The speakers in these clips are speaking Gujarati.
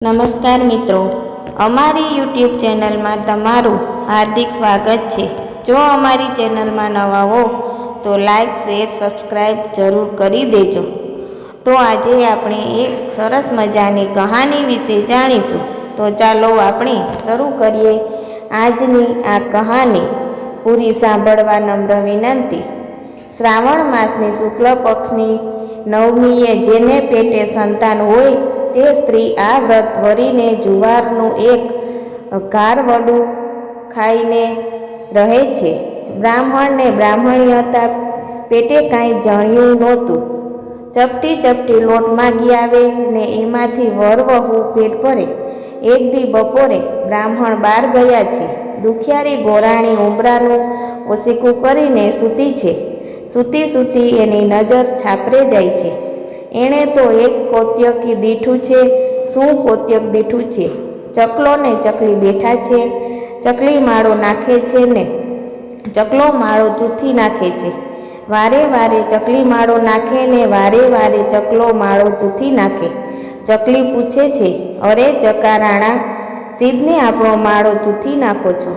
નમસ્કાર મિત્રો, અમારી યુટ્યુબ ચેનલમાં તમારું હાર્દિક સ્વાગત છે। જો અમારી ચેનલમાં નવા હો તો લાઈક શેર સબસ્ક્રાઈબ જરૂર કરી દેજો। તો આજે આપણે એક સરસ મજાની કહાની વિશે જાણીશું। તો ચાલો આપણે શરૂ કરીએ આજની આ કહાની। પૂરી સાંભળવા નમ્ર વિનંતી। શ્રાવણ માસની શુક્લ પક્ષની નવમીએ જેને પેટે સંતાન હોય તે સ્ત્રી આ વ્રત વરીને જુવારનું એક ઘારવડું ખાઈને રહે છે। બ્રાહ્મણ ને બ્રાહ્મણી હતા, પેટે કાંઈ જણ્યું નહોતું। ચપટી ચપટી લોટ માગી આવે ને એમાંથી વરવહુ પેટ ભરે। એક દી બપોરે બ્રાહ્મણ બહાર ગયા છે। દુખિયારી ગોરાણી ઉંબરાનું ઓસીકું કરીને સૂતી છે। સૂતી સૂતી એની નજર છાપરે જાય છે। એણે તો એક કોત્યકી દીઠું છે। શું કોત્યક દીઠું છે? ચકલો ને ચકલી બેઠા છે। ચકલી માળો નાખે છે ને ચકલો માળો ચૂથી નાખે છે। વારે વારે ચકલી માળો નાખે ને વારે વારે ચકલો માળો ચૂથી નાખે। ચકલી પૂછે છે, અરે ચકારાણા, સીધને આપણો માળો ચૂથી નાખો છો?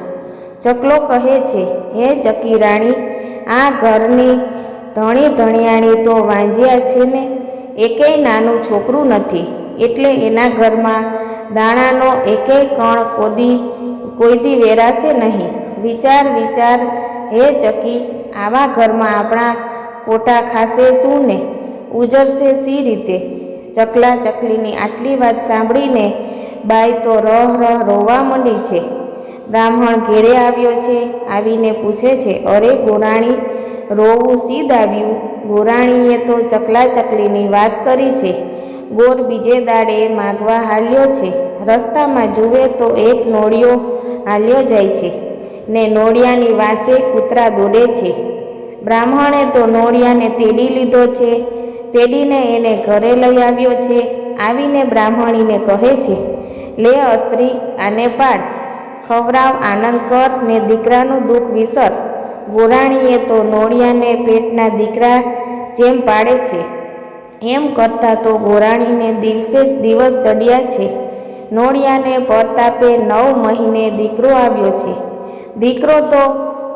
ચકલો કહે છે, હે ચકી રાણી, આ ઘરની ધણી ધણિયાણી તો વાંજ્યા છે ને, એકેય નાનું છોકરું નથી, એટલે એના ઘરમાં દાણાનો એકેય કણ કોઈ દી વેરાશે નહીં। વિચાર વિચાર હે ચકી, આવા ઘરમાં આપણા પોટા ખાશે શું ને ઉજરશે સી રીતે? ચકલા ચકલીની આટલી વાત સાંભળીને બાઈ તો રહ રહ રોવા માંડી છે। બ્રાહ્મણ ઘેરે આવ્યો છે। આવીને પૂછે છે, અરે ગોરાણી, રોવું સીધ આવ્યું? ગોરાણીએ તો ચકલા ચકલીની વાત કરી છે। ગોર બીજે દાડે માગવા હાલ્યો છે। રસ્તામાં જુએ તો એક નોળિયો હાલ્યો જાય છે ને નોળિયાની વાંસે કૂતરા દોડે છે। બ્રાહ્મણે તો નોળિયાને તેડી લીધો છે। તેડીને એને ઘરે લઈ આવ્યો છે। આવીને બ્રાહ્મણીને કહે છે, લે અસ્ત્રી, આને પાડ, ખવરાવ, આનંદ કર ને દીકરાનું દુઃખ વિસર। ગોરાણીએ તો નોળિયાને પેટના દીકરા જેમ પાડે છે। એમ કરતાં તો ગોરાણીને દિવસે દિવસ ચડ્યા છે। નોળિયાને પરતાપે 9 મહિને દીકરો આવ્યો છે। દીકરો તો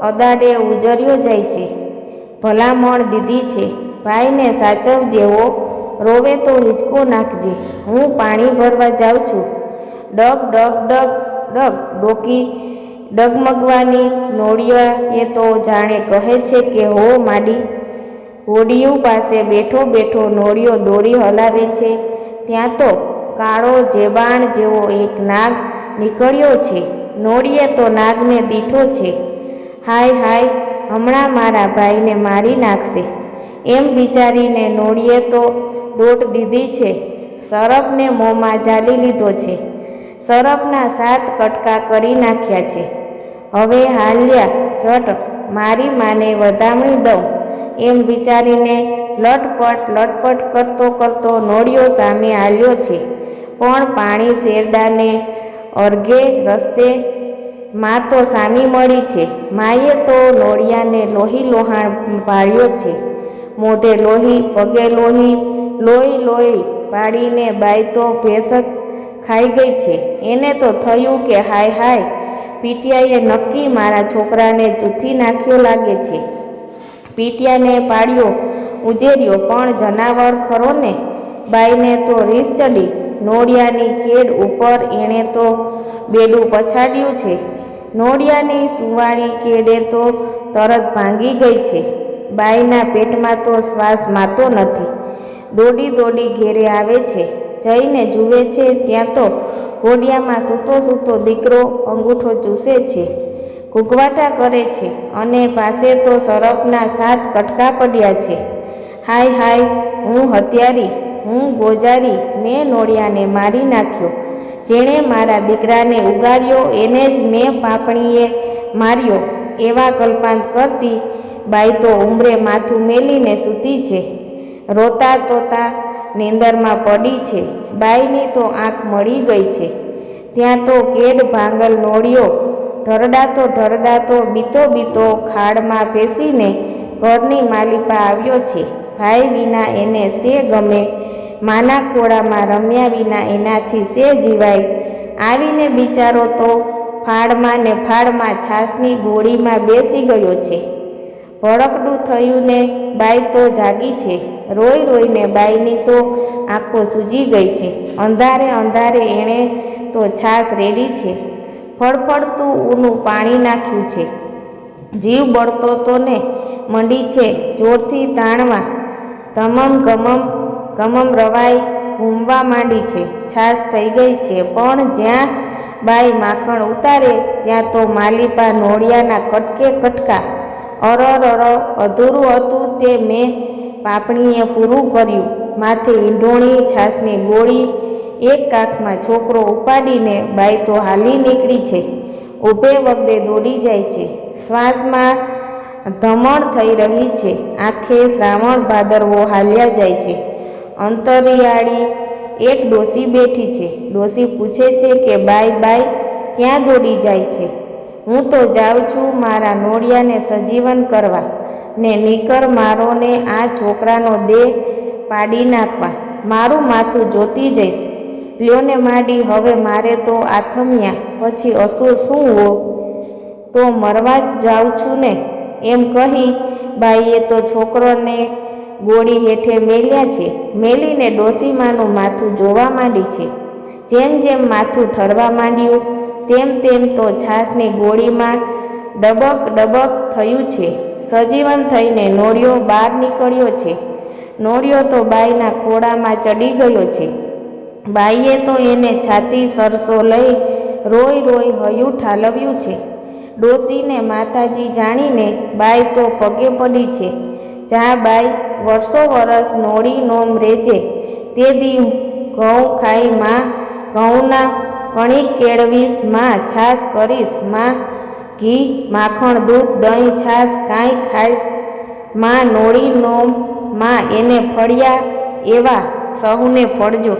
અદાડે ઉજર્યો જાય છે। ભલામણ દીધી છે, ભાઈને સાચવજે હો, રોવે તો હિંચકો નાખજે, હું પાણી ભરવા જાઉં છું। ડગ ડગ ડગ ડગ ડોકી ડગમગવાની નોળિયાએ તો જાણે કહે છે કે હો માડી। હોડિયું પાસે બેઠો બેઠો નોળિયો દોરી હલાવે છે, ત્યાં તો કાળો જેબાણ જેવો એક નાગ નીકળ્યો છે। નોળિયે તો નાગને દીઠો છે। હાય હાય, હમણાં મારા ભાઈને મારી નાખશે, એમ વિચારીને નોળિયે તો દોટ દીધી છે। સરપને મોંમાં ઝાલી લીધો છે। સરપના 7 કટકા કરી નાખ્યા છે। હવે હાલ્યા ઝટ મારી માને વધામણી દઉં, એમ વિચારીને લટપટ કરતો કરતો નોળિયો સામે હાલ્યો છે। પણ પાણી શેરડાને અર્ઘે રસ્તે માં તો સામી મળી છે। માએ તો નોળિયાને લોહી લોહાણ ભાળ્યો છે। મોઢે લોહી, પગે લોહી, લોહી લોહી પાડીને બાઈ તો ભેંસક ખાઈ ગઈ છે। એને તો થયું કે હાય હાય, પીટિયાએ નક્કી મારા છોકરાને ચૂથી નાખ્યો લાગે છે। પીટિયાને પાડ્યો ઉજેર્યો પણ જનાવર ખરો ને। બાઈને તો રીસ ચડી। નોળિયાની કેડ ઉપર એણે તો બેડું પછાડ્યું છે। નોળિયાની સુંવાળી કેડે તો તરત ભાંગી ગઈ છે। બાઈના પેટમાં તો શ્વાસ માતો નથી। દોડી દોડી ઘેરે આવે છે। જઈને જુએ છે ત્યાં તો ઘોડિયામાં સૂતો સૂતો દીકરો અંગૂઠો ચૂસે છે, ઘૂઘવાટા કરે છે, અને પાસે તો સરપના 7 કટકા પડ્યા છે। હાય હાય, હું હત્યારી, હું ગોજારી, મેં નોળિયાને મારી નાખ્યો। જેણે મારા દીકરાને ઉગાર્યો એને જ મેં પાપણીએ માર્યો, એવા કલ્પાંત કરતી બાઈ તો ઉંબરે માથું મેલીને સૂતી છે। રોતા તોતા નીંદરમાં પડી છે। બાઈની તો આંખ મળી ગઈ છે। ત્યાં તો કેડ ભાંગલ નોળિયો ઢરડાતો બીતો બીતો ખાડમાં પેસીને ઘરની માલિપા આવ્યો છે। ભાઈ વિના એને શે ગમે માના ખોળામાં રમ્યા વિના એનાથી શે જીવાય. આવીને બિચારો તો ફાળમાં ને ફાળમાં છાશની ગોળીમાં બેસી ગયો છે. ભડકડું થયું ને બાઈ તો જાગી છે. રોઈ રોઈને બાઈની તો આંખો સૂજી ગઈ છે. અંધારે અંધારે એણે તો છાશ રેડી છે. ફળફળતું ઊનું પાણી નાખ્યું છે. જીવ બળતો તો ને મંડી છે જોરથી તાણવા. ગમમ રવાઈ ઘૂમવા માંડી છે. છાશ થઈ ગઈ છે. પણ જ્યાં બાઈ માખણ ઉતારે ત્યાં તો માલિપા નોળિયાના કટકે કટકા. અરર અધૂરું હતું તે મેં પાપણીએ પૂરું કર્યું. માથે ઈંઢોણી છાશની ગોળી એક કાખમાં છોકરો ઉપાડીને બાઈ તો હાલી નીકળી છે. ઊભે વગડે દોડી જાય છે. શ્વાસમાં ધમણ થઈ રહી છે. આંખે શ્રાવણ ભાદરવો હાલ્યા જાય છે. અંતરિયાળી એક ડોસી બેઠી છે. ડોસી પૂછે છે કે બાઈ ક્યાં દોડી જાય છે? હું તો જાઉં છું મારા નોળિયાને સજીવન કરવા ને નીકર મારો ને આ છોકરાનો દેહ પાડી નાખવા. મારું માથું જોતી જઈશ. લ્યોને માડી હવે મારે તો આથમ્યા પછી અસુર શું હો તો મરવા જ જાઉં છું ને. એમ કહી બાઈએ તો છોકરોને ગોળી હેઠે મેલ્યા છે. મેલીને ડોસીમાનું માથું જોવા માંડી છે. જેમ જેમ માથું ઠરવા માંડ્યું તેમ તો છાશની ગોળીમાં ડબક ડબક થયું છે. સજીવન થઈને નોળિયો બહાર નીકળ્યો છે. નોળિયો તો બાઈના ખોળામાં ચડી ગયો છે. બાઈએ તો એને છાતી સરસો લઈ રોઈ હયું ઠાલવ્યું છે. ડોસીને માતાજી જાણીને બાઈ તો પગે પડી છે. જા બાઈ, વર્ષો વરસ નોળી નોમ રેજે. તે દી ઘઉં ખાઈ માં, ઘઉંના કણી કેળવીશ માં, છાશ કરીશ માં, ઘી માખણ દૂધ દહીં છાશ કાંઈ ખાઈશ માં. નોળી નોમ માં એને ફળ્યા એવા સહુને ફળજો.